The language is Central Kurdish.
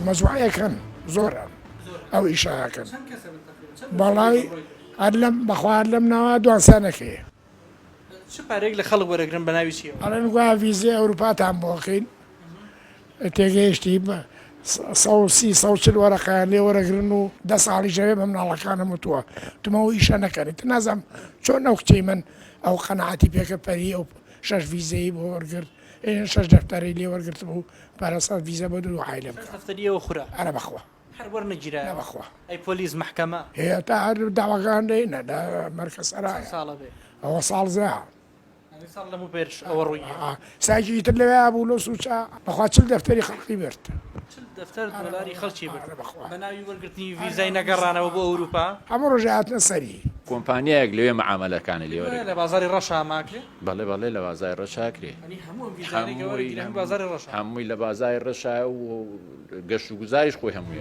مەزوعەکەن زۆرە ئەو ئیشاکەن بەڵای هەر لەم بەخوا لەم ناوە دوانسانەکەیە چ پارێک لە خەڵک وەرەگرن بە ناوی چیەوە ئەڵێن گویا ڤیزای ئەوروپاتان بۆکەین تێگەیشتی 130 وەرەقیان لێ وەرەگرن و 10 ساڵی ژەوێ بە مناڵەکانم وتووە تمەوە ئیشە نەکەنیت نازانم چۆن ئەو کچەی من ئەو قەنەعەتی پێکە پەری ئەو 6 ڤیزەی بۆ وەرگرت 6 دەفتەرەی لێ وەرگرت بوو پارەسا ڤیزە بۆ دوو عایلە بکە دەفتەریەوە خورا ئەرە بەخوا هەر وەرنەگیرایە بەخوا ئەی پۆلیس محکەمە هەیە تا هەر داواکان دەینە لە مەرکە سەرایە ساڵە بێ ئەوە ساڵ زیا ساڵ لەموو پێش ئەوە ڕووی ساکی تر لەوێ بوو لە سوچا بەخوا چل دەفتەری خەڵقی برد دەفتەر دۆلاری خەڵکی برد بە ناوی وەرگرتنی ڤیزای نەگەڕانەوە بۆ ئەوروپا هەموو ڕۆژێ هاتنە سەری کۆمپانیایەک لەوێ مەعامەلەکانی لێوەرە لە بازاری ڕەشا ماکرێ بەڵێ بەڵێ لە بازای ڕەشاکرێ هەمووی لە بازاری ڕەشا هەمووی لە بازای ڕەشا و گەشت و گوزاریش خۆی هەموویە